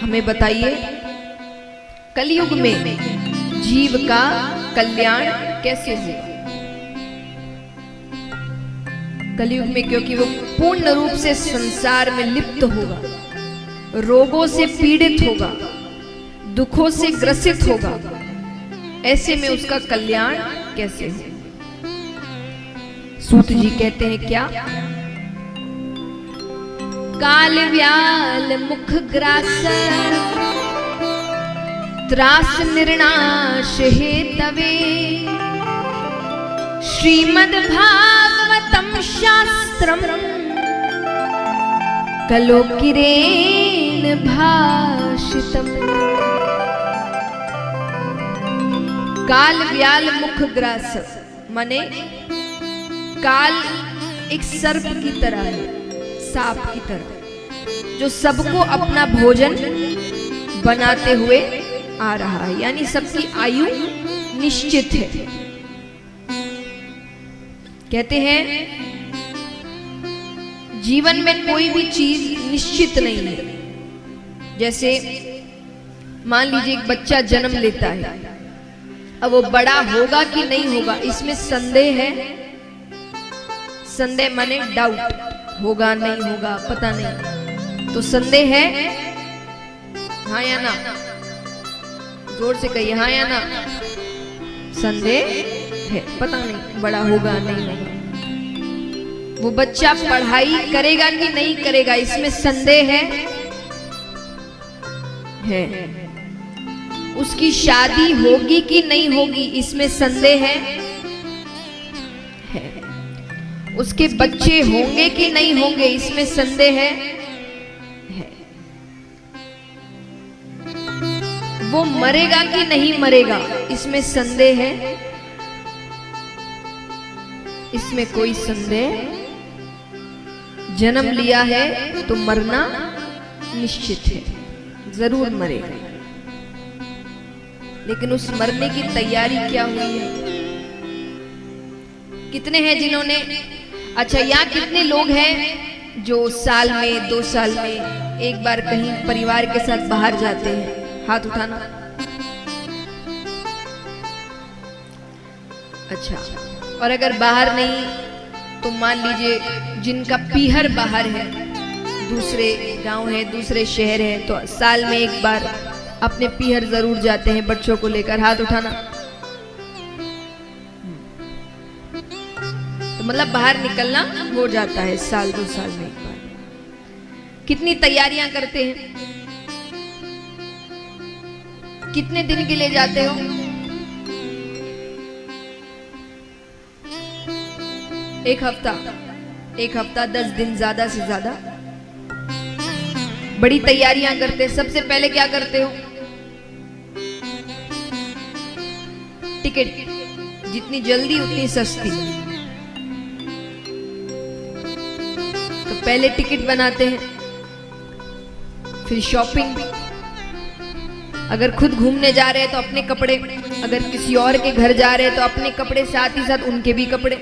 हमें बताइए कलयुग में जीव का कल्याण कैसे होगा। कलयुग में क्योंकि वो पूर्ण रूप से संसार में लिप्त होगा, रोगों से पीड़ित होगा, दुखों से ग्रसित होगा, ऐसे में उसका कल्याण कैसे हो। सूत जी कहते हैं क्या, काल व्याल मुख ग्रास त्रास निर्नाश हेतवे श्रीमद् भागवतम शास्त्रम कलोकिरेन भाषितम। काल व्याल मुख ग्रास माने काल एक सर्प की तरह है, सांप की तरह, जो सबको अपना भोजन बनाते हुए आ रहा है, यानी सबकी आयु निश्चित है। कहते हैं जीवन में कोई भी चीज निश्चित नहीं है। जैसे मान लीजिए एक बच्चा जन्म लेता है, अब वो बड़ा होगा कि नहीं होगा इसमें संदेह है। संदेह माने डाउट, होगा नहीं होगा पता नहीं, तो संदेह है, हाँ या ना, जोर से कहिए हाँ या ना। संदेह है, पता नहीं बड़ा होगा नहीं होगा। वो बच्चा पढ़ाई करेगा कि नहीं करेगा इसमें संदेह है। उसकी शादी होगी कि नहीं होगी इसमें संदेह है। उसके बच्चे होंगे कि नहीं होंगे इसमें संदेह है। वो मरेगा कि नहीं मरेगा इसमें संदेह है। इसमें कोई संदेह, जन्म लिया है तो मरना निश्चित है, जरूर मरेगा। लेकिन उस मरने की तैयारी क्या हुई है? कितने हैं जिन्होंने, अच्छा यहाँ कितने लोग हैं जो साल में 2 साल में एक बार कहीं परिवार के साथ बाहर जाते हैं? हाथ उठाना। अच्छा, और अगर बाहर नहीं तो मान लीजिए जिनका पीहर बाहर है, दूसरे गांव है, दूसरे शहर है, तो साल में एक बार अपने पीहर जरूर जाते हैं बच्चों को लेकर। हाथ उठाना। तो मतलब बाहर निकलना हो जाता है साल 2 साल में एक बार। कितनी तैयारियां करते हैं, कितने दिन के लिए जाते हो? एक हफ्ता 10 दिन, ज्यादा से ज्यादा। बड़ी तैयारियां करते हैं। सबसे पहले क्या करते हो? टिकट, जितनी जल्दी उतनी सस्ती। तो पहले टिकट बनाते हैं, फिर शॉपिंग। अगर खुद घूमने जा रहे हैं तो अपने कपड़े, अगर किसी और के घर जा रहे हैं तो अपने कपड़े, साथ ही साथ उनके भी कपड़े,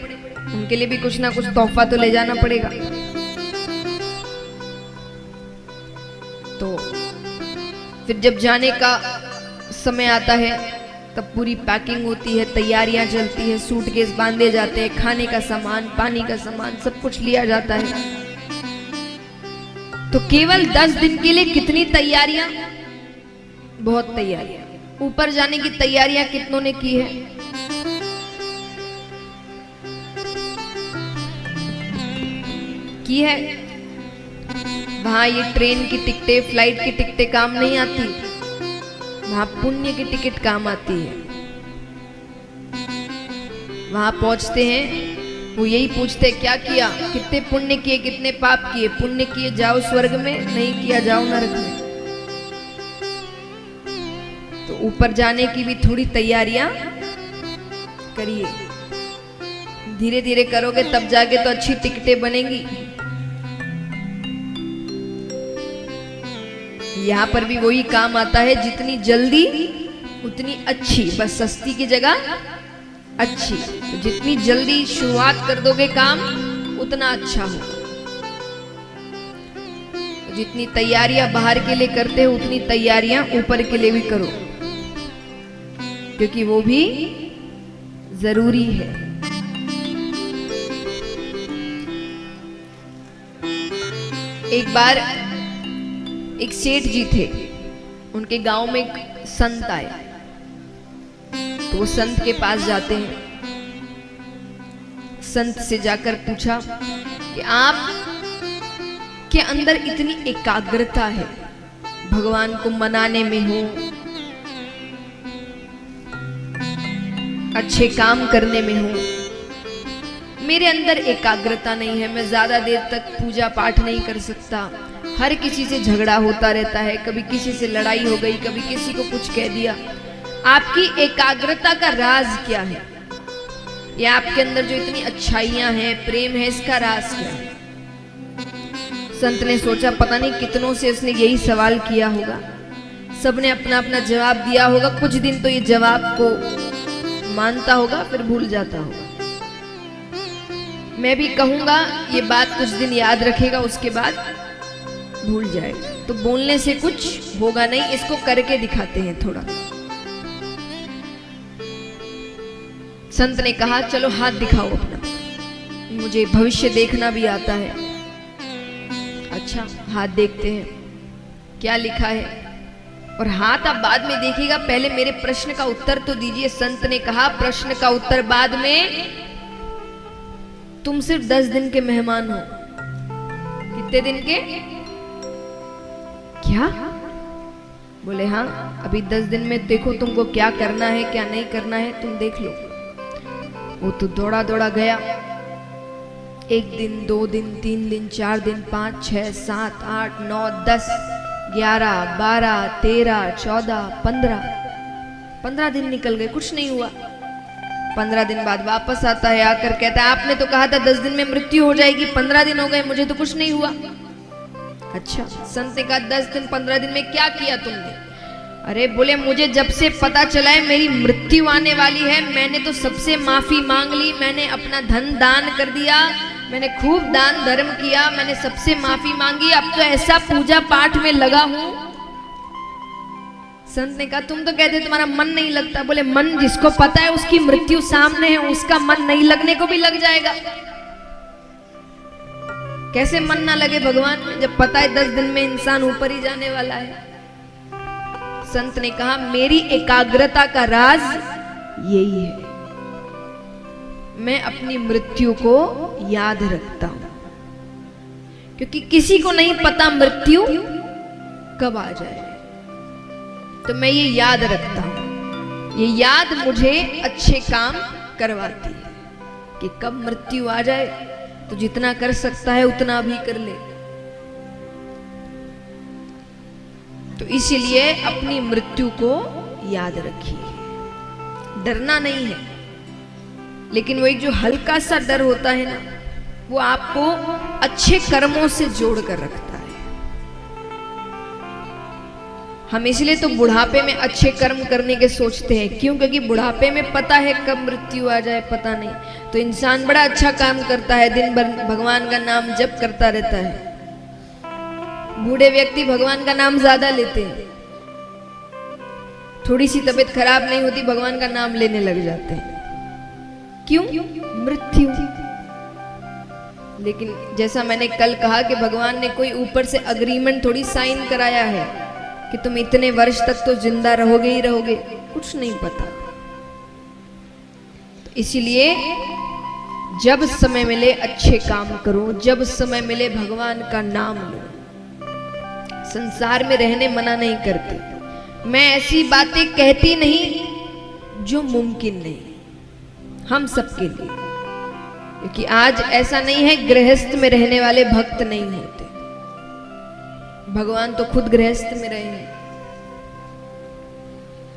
उनके लिए भी कुछ ना कुछ तोहफा तो ले जाना पड़ेगा। तो फिर जब जाने का समय आता है तब पूरी पैकिंग होती है, तैयारियां चलती है, सूटकेस बांधे जाते हैं, खाने का सामान, पानी का सामान, सब कुछ लिया जाता है। तो केवल 10 दिन के लिए कितनी तैयारियां, बहुत तैयारियां। ऊपर जाने की तैयारियां कितनों ने की है? की है। वहां ये ट्रेन की टिकटें, फ्लाइट की टिकटें काम नहीं आती, वहां पुण्य की टिकट काम आती है। वहां पहुंचते हैं, वो यही पूछते क्या किया, कितने पुण्य किए, कितने पाप किए। पुण्य किए जाओ स्वर्ग में, नहीं किया जाओ नरक में। तो ऊपर जाने की भी थोड़ी तैयारियां करिए, धीरे धीरे करोगे तब जाके तो अच्छी टिकटें बनेंगी। यहाँ पर भी वही काम आता है, जितनी जल्दी उतनी अच्छी, बस सस्ती की जगह अच्छी। तो जितनी जल्दी शुरुआत कर दोगे काम उतना अच्छा हो। जितनी तैयारियां बाहर के लिए करते हो उतनी तैयारियां ऊपर के लिए भी करो, क्योंकि वो भी जरूरी है। एक बार एक सेठ जी थे, उनके गांव में एक संत आए, तो वो संत के पास जाते हैं। संत से जाकर पूछा कि आप के अंदर इतनी एकाग्रता है, भगवान को मनाने में हो, अच्छे काम करने में हो, मेरे अंदर एकाग्रता नहीं है, मैं ज्यादा देर तक पूजा पाठ नहीं कर सकता, हर किसी से झगड़ा होता रहता है, कभी किसी से लड़ाई हो गई, कभी किसी को कुछ कह दिया। आपकी एकाग्रता का राज क्या है? या आपके अंदर जो इतनी अच्छाइयां हैं, प्रेम है, इसका राज क्या है? संत ने सोचा पता नहीं कितनों से उसने यही सवाल किया होगा, सबने अपना अपना जवाब दिया होगा। कुछ दिन तो ये जवाब को मानता होगा, फिर भूल जाता होगा। मैं भी कहूंगा ये बात कुछ दिन याद रखेगा, उसके बाद भूल जाएगा। तो बोलने से कुछ होगा नहीं, इसको करके दिखाते हैं थोड़ा। संत ने कहा चलो हाथ दिखाओ अपना, मुझे भविष्य देखना भी आता है। अच्छा, हाथ देखते हैं, क्या लिखा है? और हाथ आप बाद में देखिएगा, पहले मेरे प्रश्न का उत्तर तो दीजिए। संत ने कहा प्रश्न का उत्तर बाद में, तुम सिर्फ 10 दिन के मेहमान हो। कितने दिन के? क्या? बोले हाँ, अभी 10 दिन में देखो तुमको क्या करना है क्या नहीं करना है, तुम देख लो। वो तो दौड़ा दौड़ा गया, 1 दिन 2 दिन 3 दिन 4 दिन 5 6 7 8 9 10 11 12 13 14 15 दिन निकल गए, कुछ नहीं हुआ। 15 दिन बाद वापस आता है, आकर कहता है आपने तो कहा था 10 दिन में मृत्यु हो जाएगी, 15 दिन हो गए, मुझे तो कुछ नहीं हुआ। अच्छा, संत ने कहा 10 दिन 15 दिन में क्या किया तुमने? अरे बोले मुझे जब से पता चला है मेरी मृत्यु आने वाली है, मैंने तो सबसे माफी मांग ली, मैंने अपना धन दान कर दिया, मैंने खूब दान धर्म किया, मैंने सबसे माफी मांगी, अब तो ऐसा पूजा पाठ में लगा हूं। संत ने कहा तुम तो कहते तुम्हारा मन नहीं लगता। बोले मन जिसको पता है उसकी मृत्यु सामने है, उसका मन नहीं लगने को भी लग जाएगा। कैसे मन ना लगे भगवान में, जब पता है 10 दिन में इंसान ऊपर ही जाने वाला है। संत ने कहा मेरी एकाग्रता का राज यही है, मैं अपनी मृत्यु को याद रखता हूं, क्योंकि किसी को नहीं पता मृत्यु कब आ जाए, तो मैं ये याद रखता हूं। ये याद मुझे अच्छे काम करवाती है कि कब मृत्यु आ जाए तो जितना कर सकता है उतना भी कर ले। तो इसीलिए अपनी मृत्यु को याद रखिए। डरना नहीं है, लेकिन वो एक जो हल्का सा डर होता है ना, वो आपको अच्छे कर्मों से जोड़ कर रखता है। हम इसलिए तो बुढ़ापे में अच्छे कर्म करने के सोचते हैं, क्यों? क्योंकि बुढ़ापे में पता है कब मृत्यु आ जाए पता नहीं, तो इंसान बड़ा अच्छा काम करता है, दिन भर भगवान का नाम जप करता रहता है। बूढ़े व्यक्ति भगवान का नाम ज्यादा लेते हैं, थोड़ी सी तबीयत खराब नहीं होती भगवान का नाम लेने लग जाते हैं। क्यों? मृत्यु। लेकिन जैसा मैंने कल कहा कि भगवान ने कोई ऊपर से अग्रीमेंट थोड़ी साइन कराया है कि तुम इतने वर्ष तक तो जिंदा रहोगे ही रहोगे, कुछ नहीं पता। तो इसीलिए जब समय मिले अच्छे काम करो, जब समय मिले भगवान का नाम लो। संसार में रहने मना नहीं करते, मैं ऐसी बातें कहती नहीं जो मुमकिन नहीं हम सबके लिए, क्योंकि आज ऐसा नहीं है गृहस्थ में रहने वाले भक्त नहीं होते। भगवान तो खुद गृहस्थ में रहे हैं,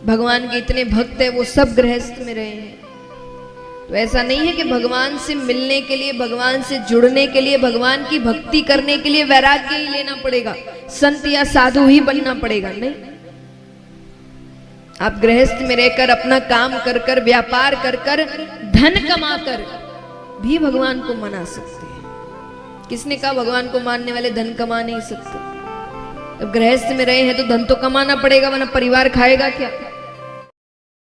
भगवान के इतने भक्त हैं वो सब गृहस्थ में रहे हैं। तो ऐसा नहीं है कि भगवान से मिलने के लिए, भगवान से जुड़ने के लिए, भगवान की भक्ति करने के लिए वैराग्य ही लेना पड़ेगा, संत या साधु ही बनना पड़ेगा। नहीं, आप गृहस्थ में रहकर अपना काम कर कर, व्यापार कर कर, धन कमा कर भी भगवान को मना सकते हैं। किसने कहा भगवान को मानने वाले धन कमा नहीं सकते? अब गृहस्थ में रहे हैं तो धन तो कमाना पड़ेगा, वरना परिवार खाएगा क्या।